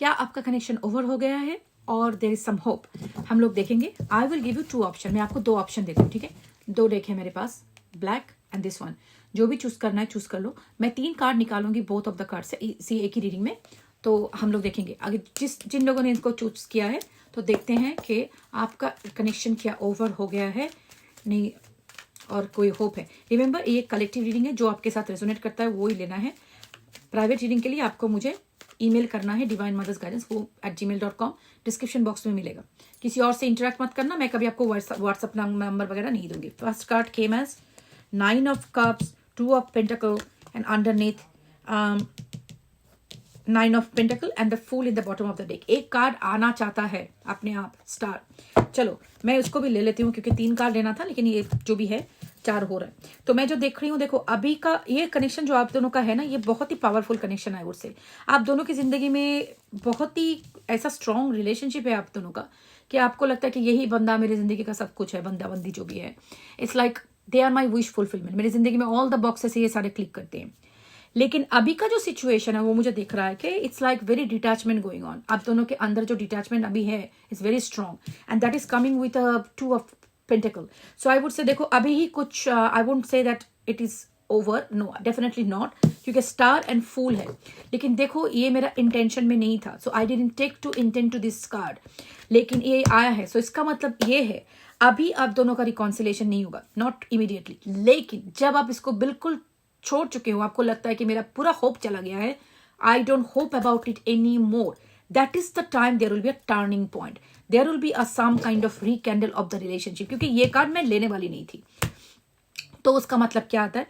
क्या आपका connection over हो गया है और देयर इज सम होप, हम लोग देखेंगे। I will give you 2 option, मैं आपको 2 ऑप्शन देती हूँ, ठीक है। 2 डेक है मेरे पास, ब्लैक एंड दिस वन, जो भी चूज करना है चूज कर लो। मैं 3 कार्ड निकालूंगी बोथ ऑफ द कार्ड से इसी एक ही रीडिंग में, तो हम लोग देखेंगे अगर जिन लोगों ने इनको चूज किया है तो देखते हैं कि आपका कनेक्शन क्या ओवर हो गया है नहीं और कोई होप है। रिमेंबर ये कलेक्टिव रीडिंग है, जो आपके साथ रेजोनेट करता है वो ही लेना है। प्राइवेट रीडिंग के लिए आपको मुझे ईमेल करना है divinemothersguidance@gmail.com, डिस्क्रिप्शन बॉक्स में मिलेगा। किसी और से इंटरेक्ट मत करना, मैं कभी आपको व्हाट्सअप नंबर वगैरह नहीं दूंगी। First card came as 9 of cups, 2 of pentacle and underneath 9 of pentacle and the fool in the bottom of the deck. एक कार्ड आना चाहता है अपने आप, स्टार। चलो मैं उसको भी ले लेती हूँ क्योंकि 3 कार्ड लेना था, लेकिन ये जो भी है 4 हो रहा है। तो मैं जो देख रही हूँ, देखो अभी का ये कनेक्शन जो आप दोनों का है ना, ये बहुत ही पावरफुल कनेक्शन है। उससे आप दोनों की जिंदगी में बहुत ही ऐसा स्ट्रॉन्ग रिलेशनशिप है आप दोनों का कि आपको लगता है कि यही बंदा मेरी जिंदगी का सब कुछ है, बंदा बंदी जो भी है। It's like they are my wish fulfilment. मेरी जिंदगी में ऑल द बॉक्सेस ये सारे क्लिक करते हैं। लेकिन अभी का जो सिचुएशन है वो मुझे दिख रहा है कि it's like very detachment going on. आप दोनों के अंदर जो डिटैचमेंट अभी है is very strong and that is coming with 2 of pentacle. So I would say देखो अभी ही कुछ I wouldn't say that it is over, no definitely not, क्योंकि स्टार एंड फूल है। लेकिन देखो ये मेरा इंटेंशन में नहीं था, so I didn't take to intent to this card, लेकिन ये आया है। सो इसका मतलब ये है अभी आप दोनों का रिकॉन्सिलेशन नहीं होगा, नॉट इमीडिएटली। लेकिन जब आप इसको बिल्कुल छोड़ चुके हो, आपको लगता है कि मेरा पूरा होप चला गया है, I don't hope about it any more, that is the time there will be a turning point, there will be a some kind of rekindle of the relationship. क्योंकि ये कार्ड मैं लेने वाली नहीं थी, तो उसका मतलब क्या आता है,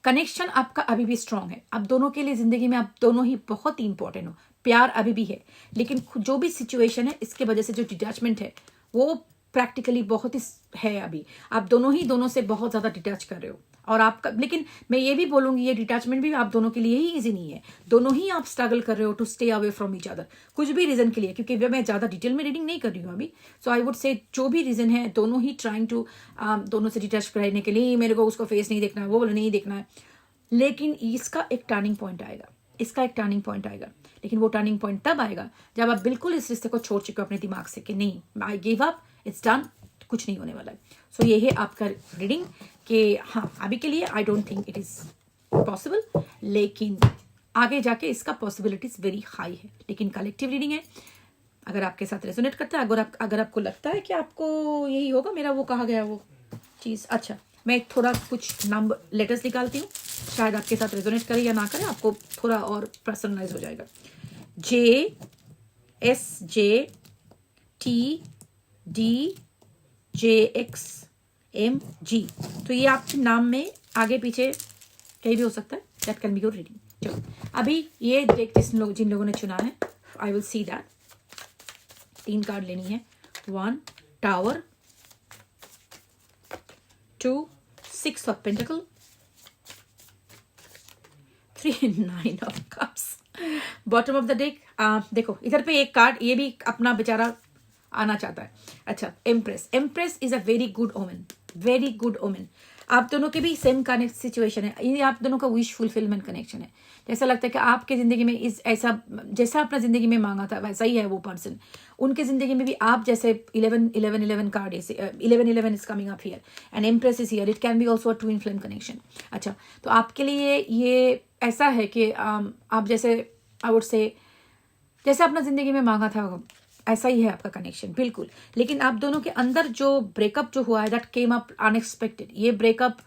कनेक्शन आपका अभी भी स्ट्रांग है। आप दोनों के लिए जिंदगी में आप दोनों ही बहुत ही इंपॉर्टेंट हो, प्यार अभी भी है। लेकिन जो भी सिचुएशन है इसके वजह से जो डिटैचमेंट है वो प्रैक्टिकली बहुत ही है। अभी आप दोनों ही दोनों से बहुत ज्यादा डिटैच कर रहे हो और आपका, लेकिन मैं ये भी बोलूंगी ये डिटैचमेंट भी आप दोनों के लिए ही इजी नहीं है। दोनों ही आप स्ट्रगल कर रहे हो to stay away from each other, कुछ भी रीजन के लिए। क्योंकि मैं ज्यादा डिटेल में रीडिंग नहीं कर रही हूँ अभी, सो आई वुड से जो भी रीजन है दोनों ही ट्राइंग टू दोनों से डिटैच रहने के लिए, मेरे को उसको फेस नहीं देखना है, वो नहीं देखना है। लेकिन इसका एक टर्निंग पॉइंट आएगा, इसका एक टर्निंग पॉइंट आएगा। लेकिन वो टर्निंग पॉइंट तब आएगा जब आप बिल्कुल इस रिश्ते को छोड़ चुके हो अपने दिमाग से कि नहीं, I give up, it's done, कुछ नहीं होने वाला है। सो ये है आपका रीडिंग कि हाँ अभी के लिए I don't think it is possible, लेकिन आगे जाके इसका पॉसिबिलिटीज वेरी हाई है। लेकिन कलेक्टिव रीडिंग है, अगर आपके साथ रेजोनेट करता है, अगर आपको लगता है कि आपको यही होगा, मेरा वो कहा गया वो चीज़। अच्छा मैं थोड़ा कुछ नंबर लेटर्स निकालती हूँ, शायद आपके साथ रेजोनेट करे या ना करे, आपको थोड़ा और पर्सनलाइज हो जाएगा। JSJTDJXMG, तो ये आपके नाम में आगे पीछे कहीं भी हो सकता है। That can be your reading. चलो अभी ये देख जिन लोगों ने चुना है, I will see that. 3 card लेनी है, 1 tower, 2 6 of pentacle, 3 9 of cups, bottom of the deck. देखो इधर पे एक कार्ड ये भी अपना बेचारा आना चाहता है। अच्छा empress, empress is a very good omen, very good omen. आप दोनों के भी सेम कनेक्ट सिचुएशन है, ये आप दोनों का विश फुलफिलमेंट कनेक्शन है। जैसा लगता है कि आपके जिंदगी में इस ऐसा जैसा अपना जिंदगी में मांगा था वैसा ही है वो पर्सन, उनके जिंदगी में भी आप जैसे 11 card 11 is coming up here and empress is here, it can be also a twin flame connection. अच्छा तो आपके लिए ये ऐसा है कि आप जैसे आई वुड से जैसे अपना जिंदगी में मांगा था ऐसा ही है आपका कनेक्शन बिल्कुल। लेकिन आप दोनों के अंदर जो ब्रेकअप जो हुआ है दैट केम अप अनएक्सपेक्टेड। ये ब्रेकअप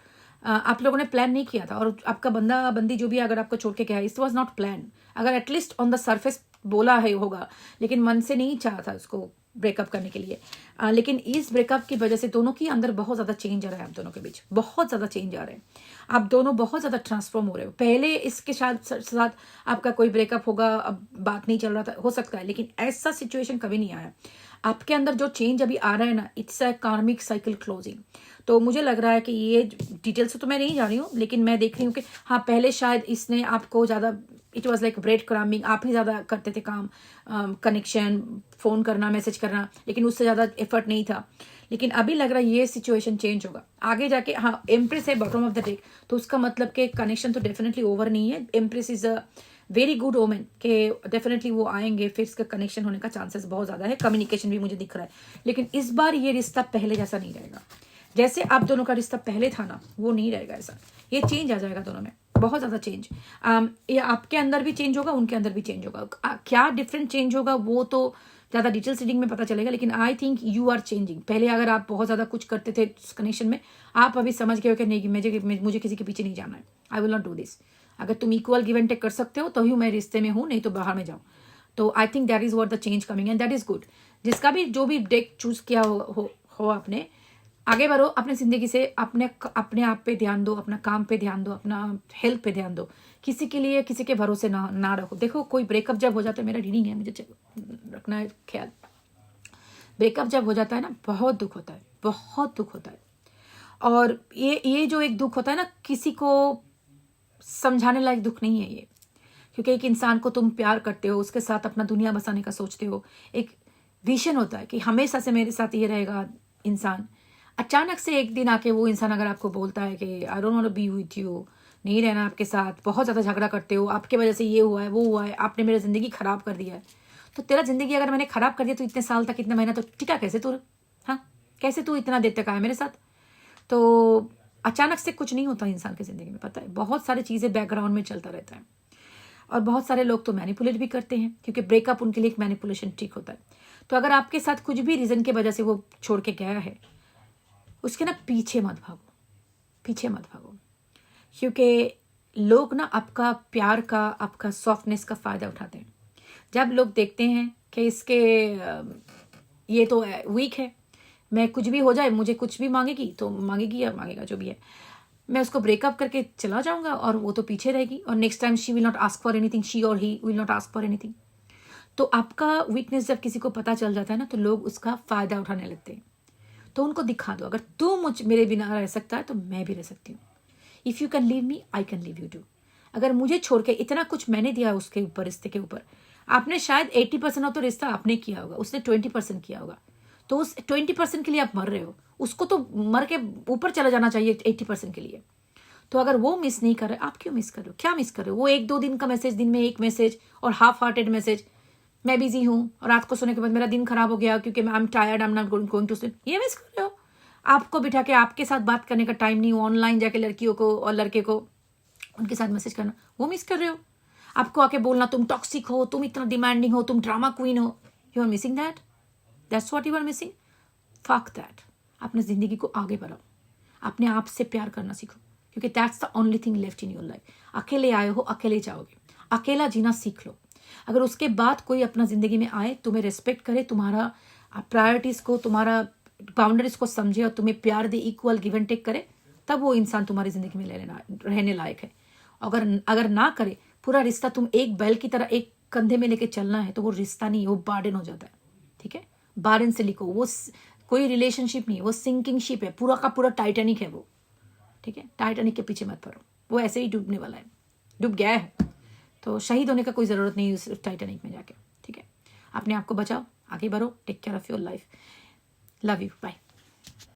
आप लोगों ने प्लान नहीं किया था, और आपका बंदा बंदी जो भी अगर आपको छोड़ के गया है, इट वॉज नॉट प्लान। अगर एटलीस्ट ऑन द सरफेस बोला है होगा, लेकिन मन से नहीं चाहा था उसको ब्रेकअप करने के लिए। लेकिन इस ब्रेकअप की वजह से दोनों के अंदर बहुत ज़्यादा चेंज आ रहा है, आप दोनों के बीच बहुत ज़्यादा चेंज आ रहे हैं। आप दोनों बहुत ज़्यादा ट्रांसफॉर्म हो रहे हो। पहले इसके साथ आपका कोई ब्रेकअप होगा, अब बात नहीं चल रहा था, हो सकता है, लेकिन ऐसा सिचुएशन कभी नहीं आया। आपके अंदर जो चेंज अभी आ रहा है ना, इट्स अ कार्मिक साइकिल क्लोजिंग। तो मुझे लग रहा है कि ये डिटेल से तो मैं नहीं जा रही हूँ, लेकिन मैं देख रही हूँ कि हाँ पहले शायद इसने आपको ज़्यादा, it was like bread crumbing, आप ही ज़्यादा करते थे काम, कनेक्शन, फ़ोन करना, मैसेज करना, लेकिन उससे ज़्यादा एफर्ट नहीं था। लेकिन अभी लग रहा है ये सिचुएशन चेंज होगा आगे जाके। हाँ एम्प्रेस है बॉटम ऑफ द डेक, तो उसका मतलब कि कनेक्शन तो डेफिनेटली ओवर नहीं है। Empress is a very good omen के डेफिनेटली वो आएंगे, फिर इसका कनेक्शन होने का चांसेस बहुत ज़्यादा है, कम्युनिकेशन भी मुझे दिख रहा है। लेकिन इस बार ये रिश्ता पहले जैसा नहीं रहेगा, जैसे आप दोनों का रिश्ता पहले था ना, वो नहीं रहेगा ऐसा। ये चेंज आ जाएगा दोनों में, बहुत ज़्यादा चेंज। ये आपके अंदर भी चेंज होगा, उनके अंदर भी चेंज होगा। क्या डिफरेंट चेंज होगा वो तो ज़्यादा डिटेल्स रीडिंग में पता चलेगा, लेकिन I think you are changing. पहले अगर आप बहुत ज़्यादा कुछ करते थे कनेक्शन में, आप अभी समझ गए हो कि नहीं, मुझे किसी के पीछे नहीं जाना है, I will not do this. अगर तुम इक्वल गिव एंड टेक कर सकते हो तो ही मैं रिश्ते में हूँ, नहीं तो बाहर में जाओ। तो I think that is what the change coming and that is good. जिसका भी जो भी डेक चूज किया हो आपने, आगे बढ़ो अपनी जिंदगी से, अपने आप पे ध्यान दो, अपना काम पे ध्यान दो, अपना हेल्थ पे ध्यान दो। किसी के लिए किसी के भरोसे ना रखो। देखो कोई ब्रेकअप जब हो जाता है, मेरा रीडिंग है, मुझे रखना है ख्याल। ब्रेकअप जब हो जाता है ना, बहुत दुख होता है, बहुत दुख होता है। और ये जो एक दुख होता है ना, किसी को समझाने लायक दुख नहीं है ये। क्योंकि एक इंसान को तुम प्यार करते हो, उसके साथ अपना दुनिया बसाने का सोचते हो, एक विजन होता है कि हमेशा से मेरे साथ ये रहेगा इंसान। अचानक से एक दिन आके वो इंसान अगर आपको बोलता है कि I don't want to be with you, नहीं रहना आपके साथ, बहुत ज़्यादा झगड़ा करते हो, आपके वजह से ये हुआ है वो हुआ है, आपने मेरी ज़िंदगी ख़राब कर दिया है। तो तेरा ज़िंदगी अगर मैंने ख़राब कर दिया तो इतने साल तक, इतने महीना तो टिका कैसे तू? हाँ, कैसे तू इतना देर तक आया मेरे साथ? तो अचानक से कुछ नहीं होता इंसान की ज़िंदगी में, पता है, बहुत सारी चीज़ें बैकग्राउंड में चलता रहता है। और बहुत सारे लोग तो मैनिपुलेट भी करते हैं, क्योंकि ब्रेकअप उनके लिए एक मैनिपुलेशन ट्रिक होता है। तो अगर आपके साथ कुछ भी रीज़न की वजह से वो छोड़ के गया है, उसके ना पीछे मत भागो, पीछे मत भागो। क्योंकि लोग ना आपका प्यार का, आपका सॉफ्टनेस का फ़ायदा उठाते हैं। जब लोग देखते हैं कि इसके ये तो वीक है, मैं कुछ भी हो जाए, मुझे कुछ भी मांगेगी तो मांगेगी या मांगेगा जो भी है, मैं उसको ब्रेकअप करके चला जाऊंगा और वो तो पीछे रहेगी, और next time she will not ask for anything, she और he will not ask for anything. तो आपका वीकनेस जब किसी को पता चल जाता है ना, तो लोग उसका फ़ायदा उठाने लगते हैं। तो उनको दिखा दो, अगर तू मेरे बिना रह सकता है तो मैं भी रह सकती हूँ। If you can leave me, I can leave you too. अगर मुझे छोड़ के इतना कुछ मैंने दिया उसके ऊपर, रिश्ते के ऊपर, आपने शायद 80% तो रिश्ता आपने किया होगा, उसने 20% किया होगा। तो उस 20% के लिए आप मर रहे हो, उसको तो मर के ऊपर चला जाना चाहिए 80% के लिए। तो अगर वो मिस नहीं कर रहे, आप क्यों मिस कर रहे हो? क्या मिस कर रहे हो? वो 1-2 दिन का मैसेज, दिन में एक मैसेज और हाफ हार्टेड मैसेज, मैं बिजी हूँ, और रात को सोने के बाद मेरा दिन खराब हो गया क्योंकि I am tired, I am not going to sleep, ये मिस कर रहे हो? आपको बिठा के आपके साथ बात करने का टाइम नहीं, ऑनलाइन जाके लड़कियों को और लड़के को उनके साथ मैसेज करना, वो मिस कर रहे हो? आपको आके बोलना तुम टॉक्सिक हो, तुम इतना डिमांडिंग हो, तुम ड्रामा क्वीन हो, you are missing that, that's what you are missing. Fuck that. अपनी जिंदगी को आगे बढ़ाओ, अपने आप से प्यार करना सीखो, क्योंकि that's the only thing left in your life. अकेले आए हो, अकेले जाओगे, अकेला जीना सीख लो। अगर उसके बाद कोई अपना जिंदगी में आए, तुम्हें रिस्पेक्ट करे, तुम्हारा प्रायोरिटीज को, तुम्हारा बाउंड्रीज को समझे और तुम्हें प्यार दे, इक्वल गिव एंड टेक करे, तब वो इंसान तुम्हारी जिंदगी में रहने लायक है। अगर ना करे, पूरा रिश्ता तुम एक बैल की तरह एक कंधे में लेके चलना है, तो वो रिश्ता नहीं, वो बार्डन हो जाता है। ठीक है, बार्डन से लिखो, वो कोई रिलेशनशिप नहीं है, वो सिंकिंग शिप है, पूरा का पूरा टाइटैनिक है वो। ठीक है, टाइटैनिक के पीछे मत पड़ो, वो ऐसे ही डूबने वाला है, डूब गया है, तो शहीद होने का कोई ज़रूरत नहीं उस टाइटैनिक में जाके। ठीक है, अपने आप को बचाओ, आगे बढ़ो, take care of your life, love you, bye.